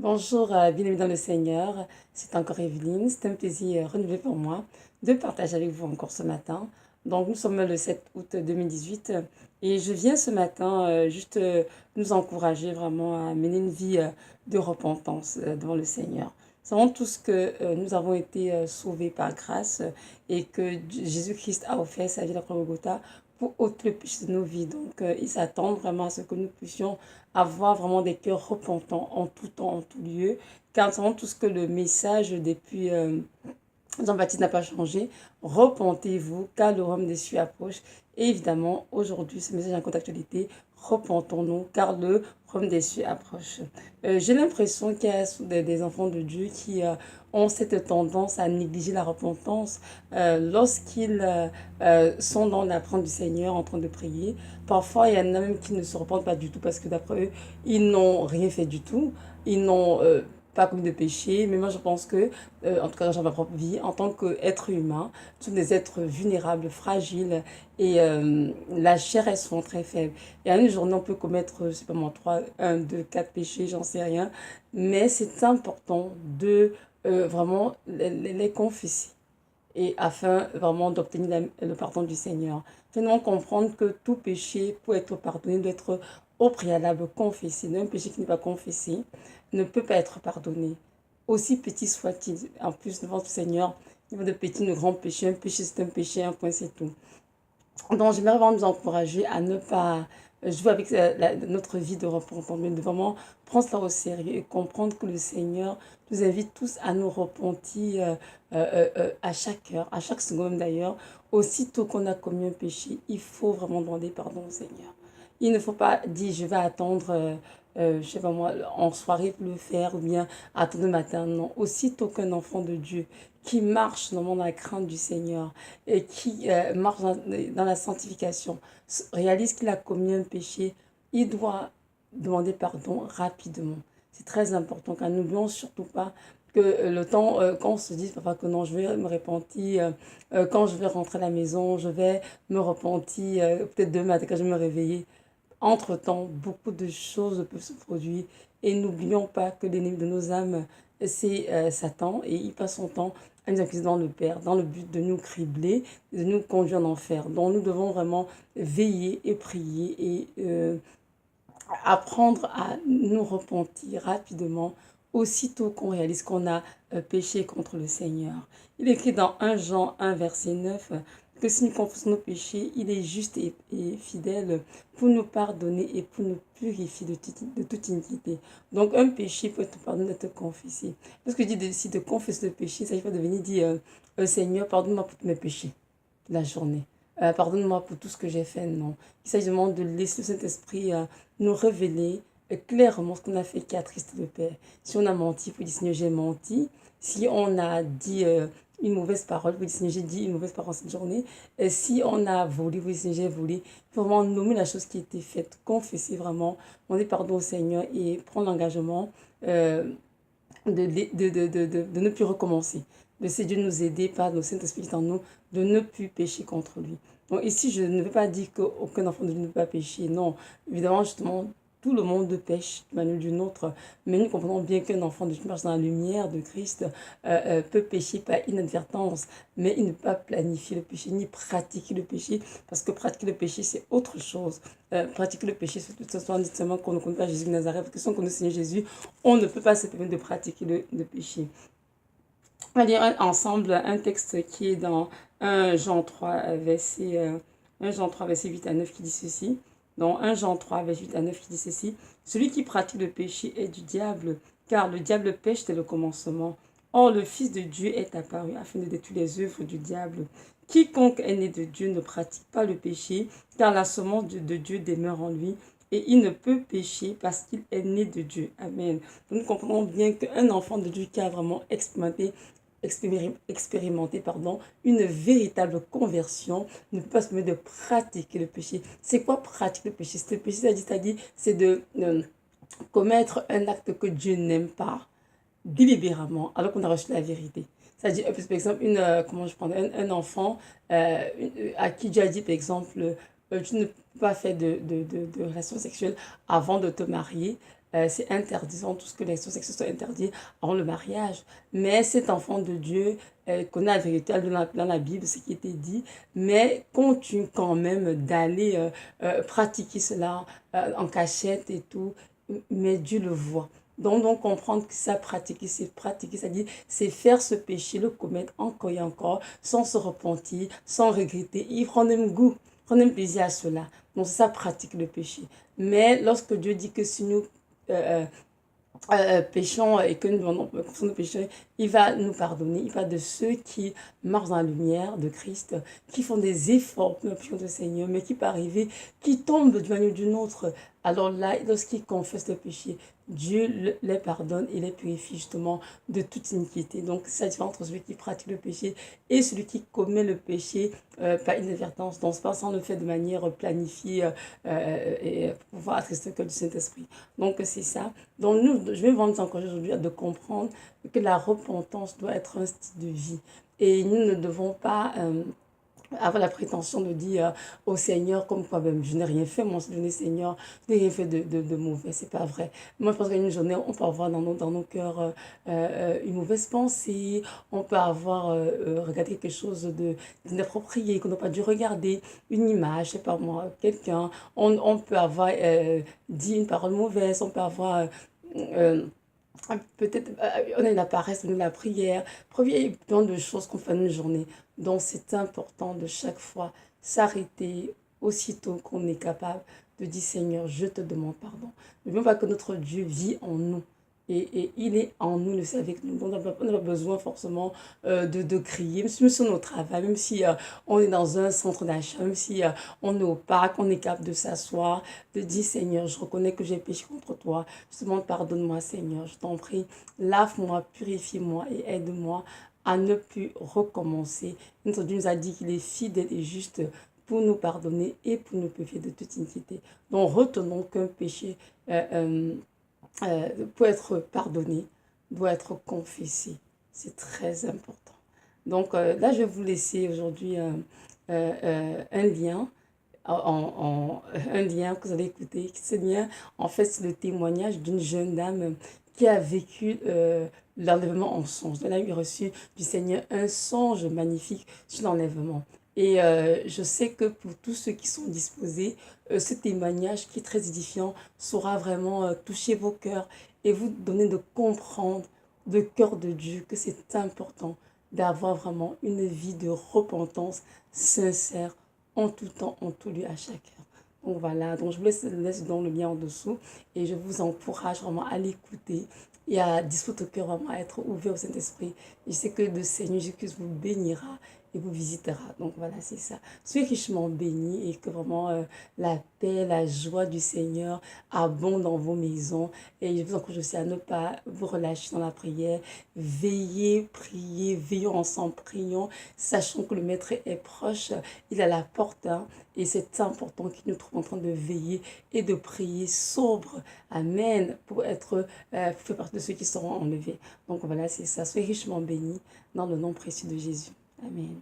Bonjour, bien-aimés dans le Seigneur. C'est encore Evelyne. C'est un plaisir renouvelé pour moi de partager avec vous encore ce matin. Donc, nous sommes le 7 août 2018 et je viens ce matin juste nous encourager vraiment à mener une vie de repentance devant le Seigneur. Nous savons tous que nous avons été sauvés par grâce et que Jésus-Christ a offert sa vie à la croix de Golgotha pour ôter le péché de nos vies. Donc, il s'attend vraiment à ce que nous puissions avoir vraiment des cœurs repentants en tout temps, en tout lieu, car nous savons tous que le message depuis Jean-Baptiste n'a pas changé. Repentez-vous, car le royaume des cieux approche. Et évidemment, aujourd'hui, ce message est en d'actualité. Repentons-nous, car le royaume des cieux approche. J'ai l'impression qu'il y a des enfants de Dieu qui ont cette tendance à négliger la repentance lorsqu'ils sont dans la présence du Seigneur en train de prier. Parfois, il y en a même qui ne se repentent pas du tout parce que d'après eux, ils n'ont rien fait du tout. Ils n'ont pas commis de péché. Mais moi, je pense que, en tout cas dans ma propre vie, en tant qu'être humain, nous sommes des êtres vulnérables, fragiles et la chair est souvent très faible. Et à une journée, on peut commettre, je sais pas moi, 3, 1, 2, 4 péchés, j'en sais rien. Mais c'est important de vraiment les confesser et afin vraiment d'obtenir le pardon du Seigneur. Finalement, comprendre que tout péché, pour être pardonné, doit être au préalable confessé. Un péché qui n'est pas confessé ne peut pas être pardonné. Aussi petit soit-il, en plus devant le Seigneur, il y a de petits, de grands péchés. Un péché, c'est un péché, un point, c'est tout. Donc, j'aimerais vraiment nous encourager à ne pas jouer avec notre vie de repentant, mais de vraiment prendre cela au sérieux et comprendre que le Seigneur nous invite tous à nous repentir à chaque heure, à chaque seconde d'ailleurs. Aussitôt qu'on a commis un péché, il faut vraiment demander pardon au Seigneur. Il ne faut pas dire je vais attendre, je sais pas moi, en soirée pour le faire ou bien attendre le matin. Non, aussitôt qu'un enfant de Dieu qui marche dans la crainte du Seigneur et qui marche dans la sanctification, réalise qu'il a commis un péché, il doit demander pardon rapidement. C'est très important car n'oublions surtout pas que le temps, quand on se dit, papa, que non, je vais me repentir, quand je vais rentrer à la maison, je vais me repentir, peut-être demain matin quand je vais me réveiller. Entre-temps, beaucoup de choses peuvent se produire et n'oublions pas que l'ennemi de nos âmes, c'est Satan et il passe son temps à nous accuser dans le Père, dans le but de nous cribler, de nous conduire en enfer. Donc nous devons vraiment veiller et prier et apprendre à nous repentir rapidement aussitôt qu'on réalise qu'on a péché contre le Seigneur. Il est écrit dans 1 Jean 1, verset 9, que si nous confessons nos péchés, il est juste et fidèle pour nous pardonner et pour nous purifier de toute iniquité. Donc un péché peut être pardonné, d'être confessé. Parce que je dis si de confesser le péché, ça ne veut pas de venir dire Seigneur, pardonne-moi pour tous mes péchés de la journée. Pardonne-moi pour tout ce que j'ai fait, non. Il s'agit vraiment de laisser le Saint-Esprit nous révéler clairement ce qu'on a fait qui a attristé le Père. Si on a menti, il faut dire Seigneur, j'ai menti. Si on a dit une mauvaise parole, il faut dire Seigneur, j'ai dit une mauvaise parole cette journée. Et si on a volé, il faut dire Seigneur, j'ai volé. Il faut vraiment nommer la chose qui a été faite, confesser vraiment, demander pardon au Seigneur et prendre l'engagement de ne plus recommencer. Laissez Dieu nous aider par le Saint-Esprit en nous de ne plus pécher contre lui. Donc ici, je ne veux pas dire qu'aucun enfant de Dieu ne peut pas pécher. Non, évidemment, justement, tout le monde pêche d'une manière ou d'une autre. Mais nous comprenons bien qu'un enfant de Dieu marche dans la lumière de Christ peut pécher par inadvertance. Mais il ne peut pas planifier le péché, ni pratiquer le péché. Parce que pratiquer le péché, c'est autre chose. Pratiquer le péché, c'est tout simplement qu'on ne connaît pas Jésus de Nazareth. Parce que si on connaît le Seigneur Jésus, on ne peut pas se permettre de pratiquer le péché. On va lire ensemble un texte qui est dans 1 Jean 3, verset 8 à 9 qui dit ceci. Dans 1 Jean 3, verset 8 à 9 qui dit ceci. Celui qui pratique le péché est du diable, car le diable pêche dès le commencement. Or, le Fils de Dieu est apparu afin de détruire les œuvres du diable. Quiconque est né de Dieu ne pratique pas le péché, car la semence de Dieu demeure en lui, et il ne peut pécher parce qu'il est né de Dieu. Amen. Donc, nous comprenons bien qu'un enfant de Dieu qui a vraiment expérimenter une véritable conversion ne peut pas se permettre de pratiquer le péché. C'est quoi pratiquer le péché? C'est le péché, c'est-à-dire c'est de commettre un acte que Dieu n'aime pas délibérément alors qu'on a reçu la vérité. C'est-à-dire, par exemple, comment je prends un enfant à qui Dieu a dit, par exemple, tu ne peux pas faire de relations sexuelles avant de te marier. c'est interdit, tout ce que les choses sexuelles sont interdites avant le mariage. Mais cet enfant de Dieu connaît la vérité dans la Bible, ce qui était dit, mais continue quand même d'aller pratiquer cela en cachette et tout, mais Dieu le voit. Donc comprendre que ça, pratiquer, c'est-à-dire, c'est faire ce péché, le commettre encore et encore, sans se repentir, sans regretter. Il prend même goût, prend même plaisir à cela. Donc c'est ça, pratique le péché. Mais lorsque Dieu dit que si nous péchons et que nous demandons confession nos péchés, il va nous pardonner. Il va de ceux qui marchent dans la lumière de Christ, qui font des efforts pour la prière du Seigneur, mais qui peut arriver, qui tombent d'une manière ou d'une autre. Alors là, lorsqu'ils confessent le péché, Dieu les pardonne et les purifie justement de toute iniquité. Donc, c'est la différence entre celui qui pratique le péché et celui qui commet le péché par inadvertance. Donc, c'est pas sans le fait de manière planifiée et pour pouvoir attrister le cœur du Saint-Esprit. Donc, c'est ça. Donc, je vais vous encourager aujourd'hui de comprendre que la repentance doit être un style de vie. Et nous ne devons pas avoir la prétention de dire au Seigneur comme quoi ben, je n'ai rien fait mon Seigneur, je n'ai rien fait de mauvais, c'est pas vrai. Moi je pense qu'une journée on peut avoir dans nos cœurs une mauvaise pensée, on peut avoir regardé quelque chose d'inapproprié qu'on n'a pas dû regarder, une image, je sais pas moi, quelqu'un, on peut avoir dit une parole mauvaise, on peut avoir peut-être on a une paresse, on a la prière. Il y a plein de choses qu'on fait dans une journée. Donc c'est important de chaque fois s'arrêter aussitôt qu'on est capable de dire Seigneur, je te demande pardon. N'oublions pas que notre Dieu vit en nous. Et il est en nous, il est avec nous. On n'a pas besoin forcément de crier, même sur notre travail, même si on est dans un centre d'achat, même si on est au parc, on est capable de s'asseoir, de dire Seigneur, je reconnais que j'ai péché contre toi. Je te demande pardonne-moi Seigneur, je t'en prie, lave-moi, purifie-moi et aide-moi à ne plus recommencer. Notre Dieu nous a dit qu'il est fidèle et juste pour nous pardonner et pour nous purifier de toute iniquité. Donc retenons qu'un péché pour être pardonné, doit être confessé. C'est très important. Donc là, je vais vous laisser aujourd'hui un lien, un lien que vous allez écouter. Ce lien, en fait, c'est le témoignage d'une jeune dame qui a vécu l'enlèvement en songe. Elle a eu reçu du Seigneur un songe magnifique sur l'enlèvement. Et je sais que pour tous ceux qui sont disposés, ce témoignage qui est très édifiant saura vraiment toucher vos cœurs et vous donner de comprendre de cœur de Dieu que c'est important d'avoir vraiment une vie de repentance sincère en tout temps, en tout lieu, à chaque heure. Donc voilà, donc je vous laisse dans le lien en dessous et je vous encourage vraiment à l'écouter et à disposer votre cœur vraiment à être ouvert au Saint-Esprit. Je sais que le Seigneur Jésus vous bénira et vous visitera. Donc voilà, c'est ça. Soyez richement bénis et que vraiment la paix, la joie du Seigneur abonde dans vos maisons. Et je vous encourage aussi à ne pas vous relâcher dans la prière. Veillez, priez, veillons ensemble, prions, sachant que le Maître est proche, il est à la porte. Hein, et c'est important qu'il nous trouve en train de veiller et de prier sobre. Amen. Pour faire partie de ceux qui seront enlevés. Donc voilà, c'est ça. Soyez richement bénis dans le nom précieux de Jésus. Amen.